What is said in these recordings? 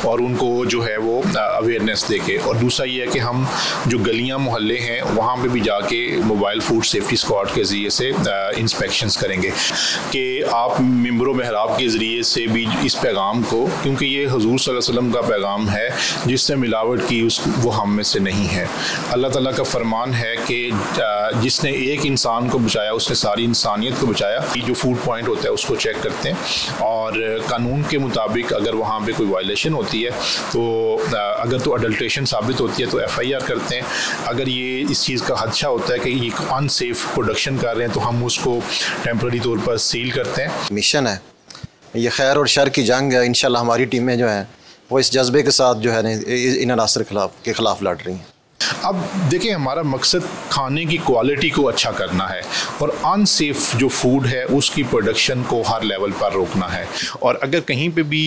और उनको जो है वो अवेयरनेस देके, और दूसरा ये है कि हम जो गलियां मोहल्ले हैं वहाँ पे भी जाके मोबाइल फूड सेफ्टी स्क्वाड के ज़रिए से इंस्पेक्शंस करेंगे कि आप मिंबर महराब के ज़रिए से भी इस पैगाम को, क्योंकि ये हुज़ूर सल्लल्लाहु अलैहि वसल्लम का पैगाम है जिससे मिलावट की वो हम में से नहीं है। अल्लाह ताला का फरमान है कि जिसने एक इंसान को बचाया उसने सारी इंसानियत को बचाया। ये जो फूड पॉइंट होता है उसको चेक करते हैं और कानून के मुताबिक अगर वहाँ पे कोई वायलेशन होती है तो अगर तो अडल्ट्रेशन साबित होती है तो FIR करते हैं। अगर ये इस चीज़ का खदशा होता है कि ये अनसेफ प्रोडक्शन कर रहे हैं तो हम उसको टेम्पररी तौर पर सील करते हैं। मिशन है ये खैर और शर की जंग है। इंशाल्लाह हमारी टीमें जो हैं वो इस जज्बे के साथ जो है इन अनासर के खिलाफ लड़ रही हैं। अब देखिए, हमारा मकसद खाने की क्वालिटी को अच्छा करना है और अनसेफ जो फूड है उसकी प्रोडक्शन को हर लेवल पर रोकना है। और अगर कहीं पे भी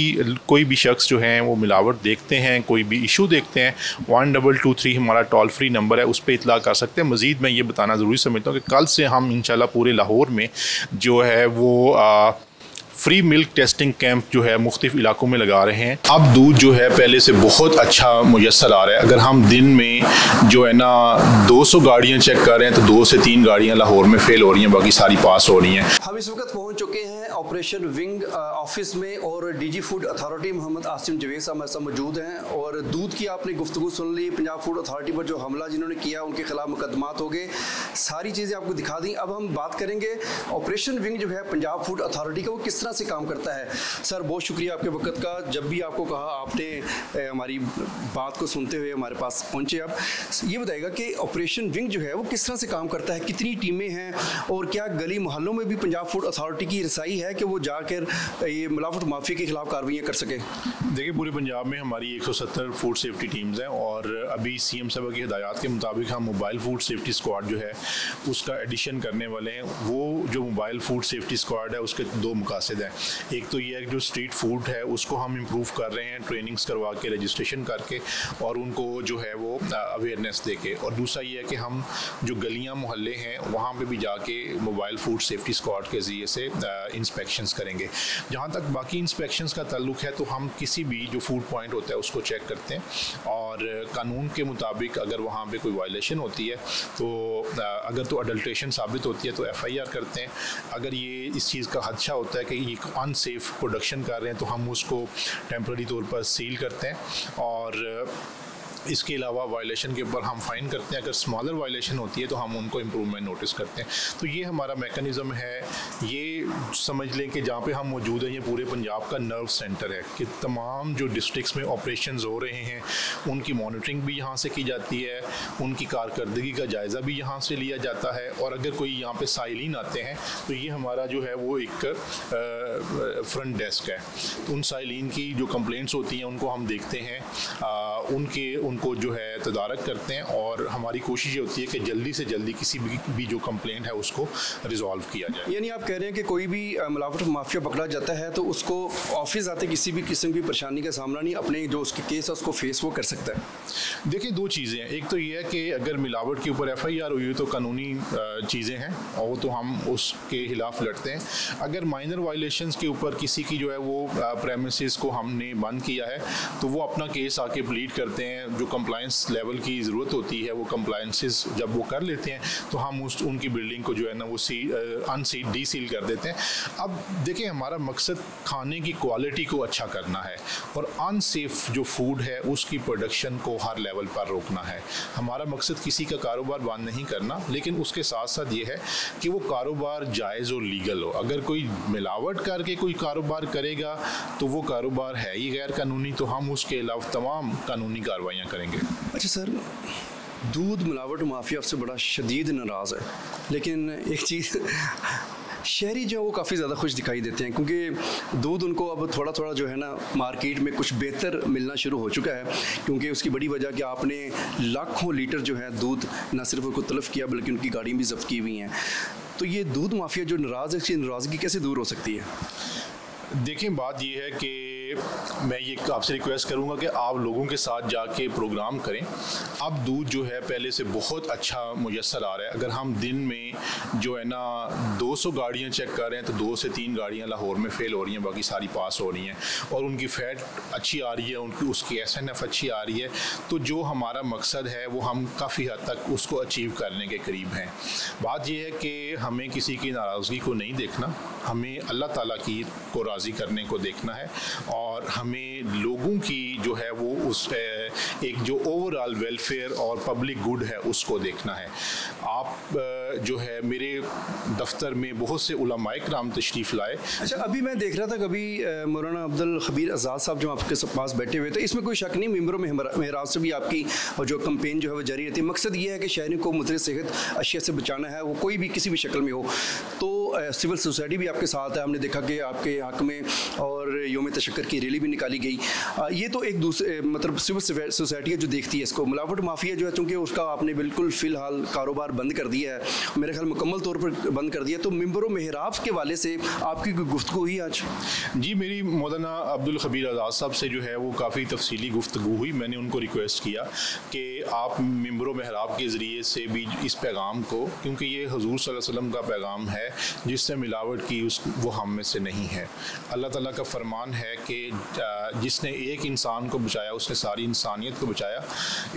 कोई भी शख्स जो है वो मिलावट देखते हैं, कोई भी इशू देखते हैं, 1223 हमारा टोल फ्री नंबर है, उस पर इतला कर सकते हैं। मज़ीद मैं ये बताना ज़रूरी समझता हूँ कि कल से हम इंशाल्लाह पूरे लाहौर में जो है वो फ्री मिल्क टेस्टिंग कैंप जो है मुख्तलिफ इलाकों में लगा रहे हैं। अब दूध जो है पहले से बहुत अच्छा मुयस्सर आ रहा है। अगर हम दिन में जो है ना 200 गाड़ियाँ चेक कर रहे हैं तो 2 से 3 गाड़ियाँ लाहौर में फेल हो रही हैं, बाकी सारी पास हो रही हैं। हम इस वक्त पहुँच चुके हैं ऑपरेशन विंग ऑफिस में और DG food authority Mohammad Asim Javed साहब हमारे साथ मौजूद हैं। और दूध की आपने गुफ्तगू सुन ली, पंजाब फूड अथॉरिटी पर जो हमला जिन्होंने किया उनके खिलाफ मुकदमात हो गए, सारी चीज़ें आपको दिखा दी। अब हम बात करेंगे ऑपरेशन विंग जो है पंजाब फूड अथॉरिटी का वो किस तरह से काम करता है। सर बहुत शुक्रिया आपके वक्त का, जब भी आपको कहा आपने हमारी बात को सुनते हुए हमारे पास पहुंचे। अब ये बताइएगा कि ऑपरेशन विंग जो है वो किस तरह से काम करता है, कितनी टीमें हैं और क्या गली मोहल्लों में भी पंजाब फूड अथॉरिटी की रसाई है कि वो जाकर ये मिलावट माफिया के खिलाफ कार्रवाइयाँ कर सके। देखिए, पूरे पंजाब में हमारी 170 फूड सेफ्टी टीम्स हैं और अभी CM साहब की हिदायत के मुताबिक हम मोबाइल फूड सेफ्टी स्क्वाड जो है उसका एडिशन करने वाले हैं। वो जो मोबाइल फूड सेफ्टी स्क्वाड है उसके 2 मकासद हैं। एक तो ये है कि जो स्ट्रीट फूड है उसको हम इम्प्रूव कर रहे हैं ट्रेनिंग्स करवा के, रजिस्ट्रेशन करके और उनको जो है वो अवेयरनेस देके, और दूसरा ये है कि हम जो गलियां मोहल्ले हैं वहाँ पे भी जाके मोबाइल फूड सेफ्टी स्क्वाड के ज़रिए से इंस्पेक्शंस करेंगे। जहाँ तक बाकी इंस्पेक्शंस का ताल्लुक है तो हम किसी भी जो फूड पॉइंट होता है उसको चेक करते हैं और कानून के मुताबिक अगर वहाँ पे कोई वायलेशन होती है तो अगर तो अडल्ट्रेशन साबित होती है तो FIR करते हैं। अगर ये इस चीज़ का खदशा होता है कि ये अनसेफ प्रोडक्शन कर रहे हैं तो हम उसको टेम्पररी तौर पर सील करते हैं और इसके अलावा वायलेशन के ऊपर हम फ़ाइन करते हैं। अगर स्मॉलर वायलेशन होती है तो हम उनको इम्प्रूवमेंट नोटिस करते हैं। तो ये हमारा मेकनिज़म है। ये समझ लें कि जहाँ पे हम मौजूद हैं ये पूरे पंजाब का नर्व सेंटर है कि तमाम जो डिस्ट्रिक्ट्स में ऑपरेशंस हो रहे हैं उनकी मॉनिटरिंग भी यहाँ से की जाती है, उनकी कारकर्दगी का जायज़ा भी यहाँ से लिया जाता है। और अगर कोई यहाँ पे साइलिन आते हैं तो ये हमारा जो है वो एक फ्रंट डेस्क है। तो उन साइलिन की जो कंप्लेंट्स होती हैं उनको हम देखते हैं, उनको जो है तदारक करते हैं और हमारी कोशिश ये होती है कि जल्दी से जल्दी किसी भी जो कंप्लेंट है उसको रिजॉल्व किया जाए। यानी आप कह रहे हैं कि कोई भी मिलावट माफिया पकड़ा जाता है तो उसको ऑफिस आते किसी भी किस्म की परेशानी का सामना नहीं, अपने जो उसके केस है उसको फेस वो कर सकता है। देखिए, 2 चीज़ें हैं। एक तो ये है कि अगर मिलावट के ऊपर FIR हुई तो कानूनी चीज़ें हैं और तो हम उसके खिलाफ लड़ते हैं। अगर माइनर वायलेशंस के ऊपर किसी की जो है वो प्रेमिसेस को हमने बंद किया है तो वो अपना केस आके प्लीड करते हैं। जो कंप्लायंस लेवल की ज़रूरत होती है वो कंप्लायंसेस जब वो कर लेते हैं तो हम उनकी बिल्डिंग को जो है ना वो डीसील कर देते हैं। अब देखिए, हमारा मकसद खाने की क्वालिटी को अच्छा करना है और अनसेफ जो फूड है उसकी प्रोडक्शन को हर लेवल पर रोकना है। हमारा मकसद किसी का कारोबार बंद नहीं करना, लेकिन उसके साथ साथ ये है कि वो कारोबार जायज़ और लीगल हो। अगर कोई मिलावट करके कोई कारोबार करेगा तो वो कारोबार है ही गैर कानूनी, तो हम उसके अलावा तमाम कानूनी कार्रवाइयाँ करेंगे। अच्छा सर, दूध मिलावट माफिया से बड़ा शदीद नाराज़ है, लेकिन एक चीज़ शहरी जो है वो काफ़ी ज़्यादा खुश दिखाई देते हैं क्योंकि दूध उनको अब थोड़ा थोड़ा जो है ना मार्केट में कुछ बेहतर मिलना शुरू हो चुका है। क्योंकि उसकी बड़ी वजह कि आपने लाखों लीटर जो है दूध न सिर्फ उनको तलब किया बल्कि उनकी गाड़ी भी जब्त की हुई हैं। तो ये दूध माफिया जो नाराज़ है, इसकी नाराज़गी कैसे दूर हो सकती है? देखिए, बात ये है कि मैं ये आपसे रिक्वेस्ट करूंगा कि आप लोगों के साथ जाके प्रोग्राम करें। अब दूध जो है पहले से बहुत अच्छा मुयस्सर आ रहा है। अगर हम दिन में जो है ना 200 गाड़ियाँ चेक कर रहे हैं तो 2 से 3 गाड़ियाँ लाहौर में फ़ेल हो रही हैं, बाकी सारी पास हो रही हैं और उनकी फ़ैट अच्छी आ रही है, उनकी उसकी SNF अच्छी आ रही है। तो जो हमारा मकसद है वो हम काफ़ी हद तक उसको अचीव करने के करीब हैं। बात यह है कि हमें किसी की नाराज़गी को नहीं देखना, हमें अल्लाह ताला की को राज़ी करने को देखना है और हमें लोगों की जो है वो उस एक जो ओवरऑल वेलफेयर और पब्लिक गुड है उसको देखना है। आप जो है मेरे दफ्तर में बहुत से उलमाए किराम तशरीफ़ लाए। अच्छा, अभी मैं देख रहा था कभी मौलाना अब्दुल खबीर आज़ाद साहब जो आपके पास बैठे हुए थे, इसमें कोई शक नहीं मेंबरों में मेहराब से भी आपकी और जो कैंपेन जो है वो जारी रहती है। मकसद ये है कि शहरियों को मुद्र सेहत अशिया से बचाना है, वो कोई भी किसी भी शक्ल में हो। तो सिविल सोसाइटी भी आपके साथ है, हमने देखा कि आपके हक में और योम तशक्कर की रैली भी निकाली गई। ये तो एक दूसरे मतलब सिविल सोसाइटी है जो देखती है इसको। मिलावट माफिया जो है चूँकि उसका आपने बिल्कुल फ़िलहाल कारोबार बंद कर दिया है, मेरे ख्याल मुकम्मल तौर पर बंद कर दिया। तो मेंबरों मेहराब के वाले से आपकी कोई गुफ्तगू हुई आज? जी, मेरी मौलाना अब्दुल खबीर आज़ाद साहब से जो है वो काफ़ी तफसीली गुफ्तगू हुई। मैंने उनको रिक्वेस्ट किया कि आप मेंबरों मेहराब के ज़रिए से भी इस पैगाम को, क्योंकि ये हुज़ूर सल्लल्लाहु अलैहि वसल्लम का पैगाम है जिससे मिलावट की वो हम में से नहीं है। अल्लाह ताला का फरमान है कि जिसने एक इंसान को बचाया उसने सारी इंसानियत को बचाया।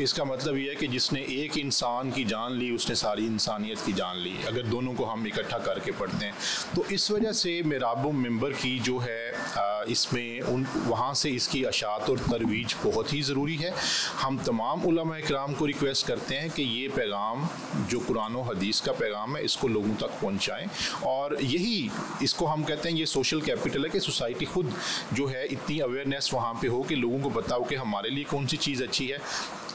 इसका मतलब ये है कि जिसने एक इंसान की जान ली उसने सारी इंसानियत की जान ली, अगर दोनों को हम इकट्ठा करके पढ़ते हैं। तो इस वजह से मेराबो मेंबर की जो है इसमें वहाँ से इसकी अशात और तरवीज बहुत ही ज़रूरी है। हम तमाम उलमा इकराम को रिक्वेस्ट करते हैं कि ये पैगाम जो कुरान और हदीस का पैगाम है इसको लोगों तक पहुँचाएँ और यही इसको हम कहते हैं ये सोशल कैपिटल है कि सोसाइटी खुद जो है इतनी अवेयरनेस वहाँ पे हो कि लोगों को बताओ कि हमारे लिए कौन सी चीज़ अच्छी है।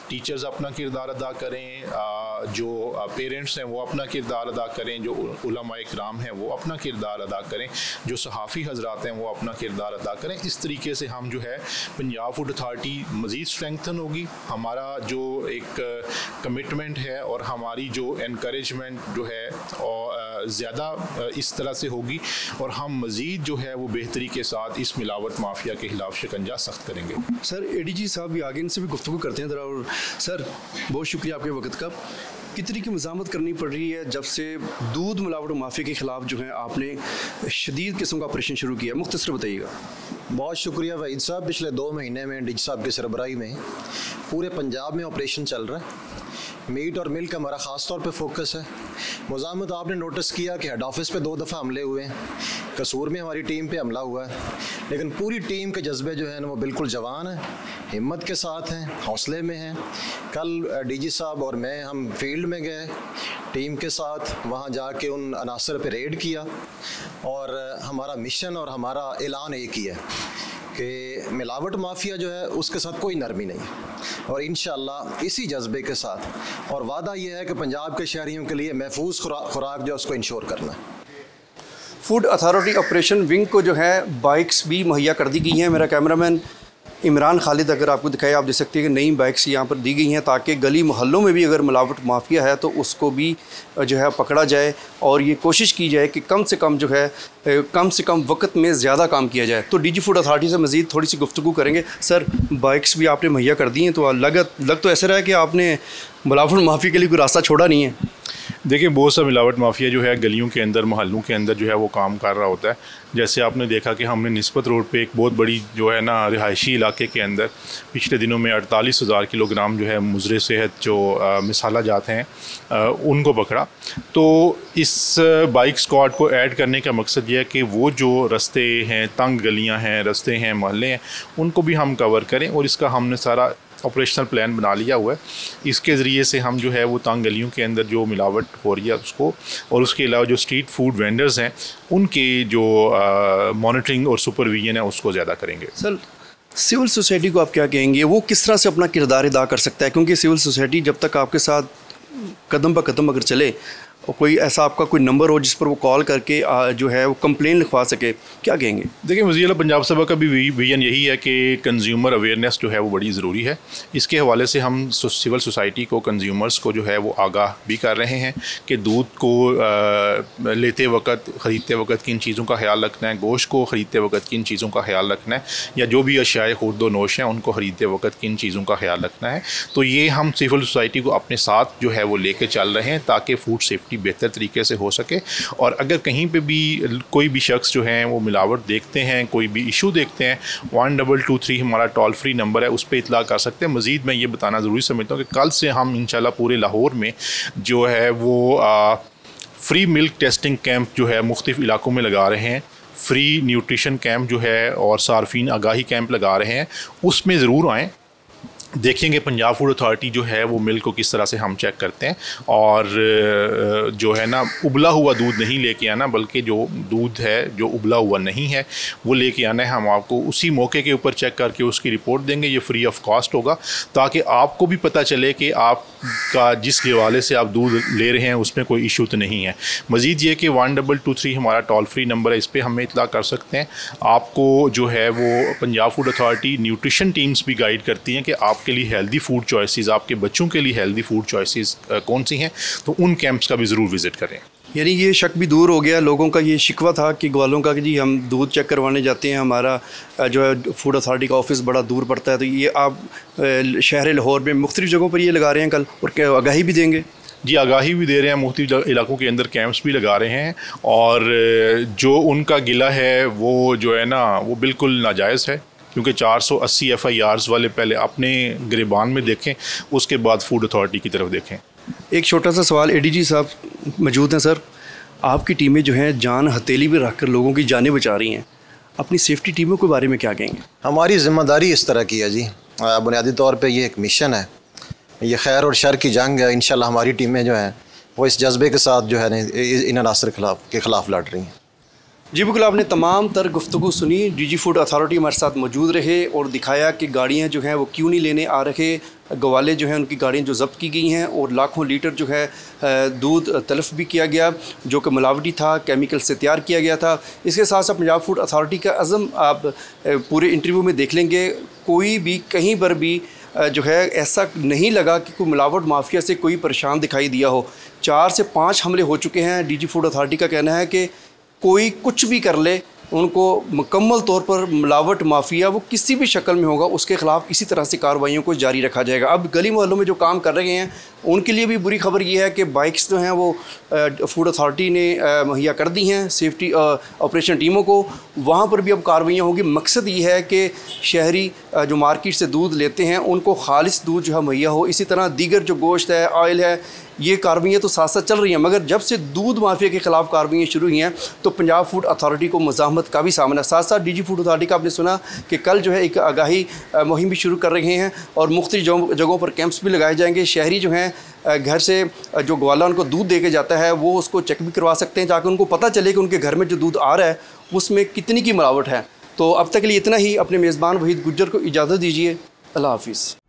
टीचर्स अपना किरदार अदा करें, जो पेरेंट्स हैं वो अपना किरदार अदा करें, जो उलमा इकराम हैं वो अपना किरदार अदा करें, जो सहाफ़ी हजरात हैं वो अपना किरदार अदा करें। इस तरीके से हम जो है पंजाब फूड अथॉरिटी मज़ीद स्ट्रेंथन होगी। हमारा जो एक कमिटमेंट है और हमारी जो एनकरेजमेंट जो है और ज़्यादा इस तरह से होगी और हम मज़ीद जो है वो बेहतरी के साथ इस मिलावट माफिया के खिलाफ शिकंजा सख्त करेंगे। सर ADG साहब भी आगे इनसे भी गुफ्तगू करते हैं ज़रा। और सर बहुत शुक्रिया आपके वक्त का। कितनी की मज़ामत करनी पड़ रही है जब से दूध मिलावट माफिया के ख़िलाफ़ जो है आपने शदीद किस्म का ऑपरेशन शुरू किया, मुख्तसर बताइएगा। बहुत शुक्रिया वहीद साहब। पिछले 2 महीने में DG साहब की सरबराही में पूरे पंजाब में ऑपरेशन चल रहा है। मीट और मिल्क हमारा ख़ास तौर पे फोकस है। मुज़ामत आपने नोटिस किया कि हेड ऑफिस पे 2 दफ़ा हमले हुए हैं, कसूर में हमारी टीम पे हमला हुआ है, लेकिन पूरी टीम के जज्बे जो हैं वो बिल्कुल जवान हैं, हिम्मत के साथ हैं, हौसले में हैं। कल DG साहब और मैं हम फील्ड में गए टीम के साथ, वहाँ जाके उन अनासर पे रेड किया और हमारा मिशन और हमारा ऐलान एक ही है कि मिलावट माफिया जो है उसके साथ कोई नरमी नहीं और इंशाअल्लाह इसी जज्बे के साथ और वादा ये है कि पंजाब के शहरियों के लिए महफूज खुराक जो है उसको इंश्योर करना है। फूड अथॉरिटी ऑपरेशन विंग को जो है बाइक्स भी मुहैया कर दी गई हैं। मेरा कैमरामैन इमरान खालिद अगर आपको दिखाए, आप देख सकते हैं कि नई बाइक्स यहाँ पर दी गई हैं ताकि गली मोहल्लों में भी अगर मिलावट माफिया है तो उसको भी जो है पकड़ा जाए और ये कोशिश की जाए कि कम से कम जो है कम से कम वक्त में ज़्यादा काम किया जाए। तो DG फूड अथॉरिटी से मज़ीद थोड़ी सी गुफ्तगू करेंगे। सर बाइक्स भी आपने मुहैया कर दी हैं, तो लग तो ऐसा रहा है कि आपने मिलावट माफिया के लिए कोई रास्ता छोड़ा नहीं है। देखिए, बहुत सा मिलावट माफिया जो है गलियों के अंदर मोहल्लों के अंदर जो है वो काम कर रहा होता है। जैसे आपने देखा कि हमने निस्बत रोड पे एक बहुत बड़ी जो है ना रिहायशी इलाके के अंदर पिछले दिनों में 48,000 किलोग्राम जो है मुज़रे सेहत जो मिसाला जाते हैं उनको पकड़ा। तो इस बाइक स्क्वाड को ऐड करने का मकसद ये है कि वो जो रास्ते हैं, तंग गलियाँ हैं, रास्ते हैं, मोहल्ले हैं, उनको भी हम कवर करें और इसका हमने सारा ऑपरेशनल प्लान बना लिया हुआ है। इसके ज़रिए से हम जो है वो तंग गलियों के अंदर जो मिलावट हो रही है उसको, और उसके अलावा जो स्ट्रीट फूड वेंडर्स हैं उनके जो मॉनिटरिंग और सुपरविजन है उसको ज़्यादा करेंगे। सर सिविल सोसाइटी को आप क्या कहेंगे, वो किस तरह से अपना किरदार अदा कर सकता है? क्योंकि सिविल सोसाइटी जब तक आपके साथ कदम ब कदम अगर चले और कोई ऐसा आपका कोई नंबर हो जिस पर वो कॉल करके जो है वो कंप्लेन लिखवा सके, क्या कहेंगे? देखिए, वज़ीर आला पंजाब सभा का भी विजन यही है कि कंज्यूमर अवेयरनेस जो है वो बड़ी ज़रूरी है। इसके हवाले से हम सिविल सोसाइटी को, कंज्यूमर्स को जो है वो आगाह भी कर रहे हैं कि दूध को लेते वक्त, ख़रीदते वक्त किन चीज़ों का ख्याल रखना है, गोश्त को ख़रीदते वक्त किन चीज़ों का ख्याल रखना है, या जो भी अशियाए खुर्द व नोश हैं उनको ख़रीदते वक्त किन चीज़ों का ख्याल रखना है। तो ये हम सिविल सोसाइटी को अपने साथ जो है वो लेके चल रहे हैं ताकि फूड सेफ्टी बेहतर तरीके से हो सके। और अगर कहीं पे भी कोई भी शख्स जो है वो मिलावट देखते हैं, कोई भी इशू देखते हैं, 1223 हमारा टोल फ्री नंबर है, उस पर इतला कर सकते हैं। मज़ीद मैं ये बताना ज़रूरी समझता हूँ कि कल से हम इंशाल्लाह पूरे लाहौर में जो है वो फ्री मिल्क टेस्टिंग कैंप जो है मुख्तलिफ इलाकों में लगा रहे हैं, फ्री न्यूट्रिशन कैंप जो है और सार्फिन आगाही कैंप लगा रहे हैं। उसमें ज़रूर आएँ, देखेंगे पंजाब फूड अथॉरिटी जो है वो मिल्क को किस तरह से हम चेक करते हैं। और जो है ना, उबला हुआ दूध नहीं लेके आना, बल्कि जो दूध है जो उबला हुआ नहीं है वो लेके आना है। हम आपको उसी मौके के ऊपर चेक करके उसकी रिपोर्ट देंगे। ये फ्री ऑफ कॉस्ट होगा ताकि आपको भी पता चले कि आपका जिस हवाले से आप दूध ले रहे हैं उसमें कोई इशू तो नहीं है। मज़ीद ये कि 1223 हमारा टोल फ्री नंबर है, इस पर हमें इतला कर सकते हैं। आपको जो है वो Punjab food authority nutrition teams भी गाइड करती हैं कि आप के लिए हेल्दी फूड चॉइसेस, आपके बच्चों के लिए हेल्दी फूड चॉइसेस कौन सी हैं, तो उन कैंप्स का भी ज़रूर विज़िट करें। यानी ये शक भी दूर हो गया, लोगों का ये शिकवा था कि ग्वालों का कि जी हम दूध चेक करवाने जाते हैं, हमारा जो है फूड अथॉरिटी का ऑफिस बड़ा दूर पड़ता है। तो ये आप शहर लाहौर में मुख्तलिफ जगहों पर ये लगा रहे हैं कल, और क्या आगाही भी देंगे? जी, आगाही भी दे रहे हैं, मुख्तलिफ इलाकों के अंदर कैंप्स भी लगा रहे हैं। और जो उनका गिला है वो जो है ना वो बिल्कुल नाजायज़ है, क्योंकि 480 FIRs वाले पहले अपने गिरबान में देखें, उसके बाद फूड अथॉरिटी की तरफ देखें। एक छोटा सा सवाल, ADG साहब मौजूद हैं सर, आपकी टीमें जो हैं जान हथेली पे रख कर लोगों की जानें बचा रही हैं, अपनी सेफ्टी टीमों के बारे में क्या कहेंगे? हमारी ज़िम्मेदारी इस तरह की है जी, बुनियादी तौर पे ये एक मिशन है, ये खैर और शर की जंग है। इंशाल्लाह हमारी टीमें जो हैं वो इस जज्बे के साथ जो है इन अनासर के ख़िलाफ़ लड़ रही हैं। जी बिल्कुल, आपने तमाम तर गुफ्तगू सुनी। DG फूड अथॉरिटी हमारे साथ मौजूद रहे और दिखाया कि गाड़ियाँ जो हैं वो क्यों नहीं लेने आ रहे, गवाले जो हैं उनकी गाड़ियाँ जो ज़ब्त की गई हैं, और लाखों लीटर जो है दूध तलफ़ भी किया गया जो कि मिलावटी था, केमिकल से तैयार किया गया था। इसके साथ साथ पंजाब फूड अथॉरिटी का अज़म आप पूरे इंटरव्यू में देख लेंगे, कोई भी कहीं पर भी जो है ऐसा नहीं लगा कि कोई मिलावट माफिया से कोई परेशान दिखाई दिया हो। 4 से 5 हमले हो चुके हैं। DG फूड अथॉरिटी का कहना है कि कोई कुछ भी कर ले, उनको मुकम्मल तौर पर मिलावट माफिया वो किसी भी शक्ल में होगा उसके ख़िलाफ़ इसी तरह से कार्रवाइयों को जारी रखा जाएगा। अब गली मोहल्लों में जो काम कर रहे हैं उनके लिए भी बुरी खबर ये है कि बाइक्स जो हैं वो फूड अथॉरिटी ने मुहैया कर दी हैं सेफ्टी ऑपरेशन टीमों को, वहाँ पर भी अब कार्रवाइयाँ होगी। मकसद ये है कि शहरी जो मार्केट से दूध लेते हैं उनको खालिस दूध जो है मुहैया हो। इसी तरह दीगर जो गोश्त है, ऑयल है, ये कार्रवाइयाँ तो साथ साथ चल रही हैं, मगर जब से दूध माफिया के ख़िलाफ़ कार्रवाइयाँ शुरू हुई हैं तो पंजाब फूड अथॉरिटी को मज़ाहमत का भी सामना। साथ साथ DG फूड अथॉरिटी का आपने सुना कि कल जो है एक आगाही मुहिम भी शुरू कर रहे हैं और मुख्तलिफ जगहों पर कैंप्स भी लगाए जाएंगे। शहरी जो हैं घर से जो ग्वाला उनको दूध दे के जाता है वो उसको चेक भी करवा सकते हैं ताकि उनको पता चले कि उनके घर में जो दूध आ रहा है उसमें कितनी की मिलावट है। तो अब तक के लिए इतना ही। अपने मेज़बान वहीद गुज्जर को इजाज़त दीजिए। अल्लाह हाफिज़।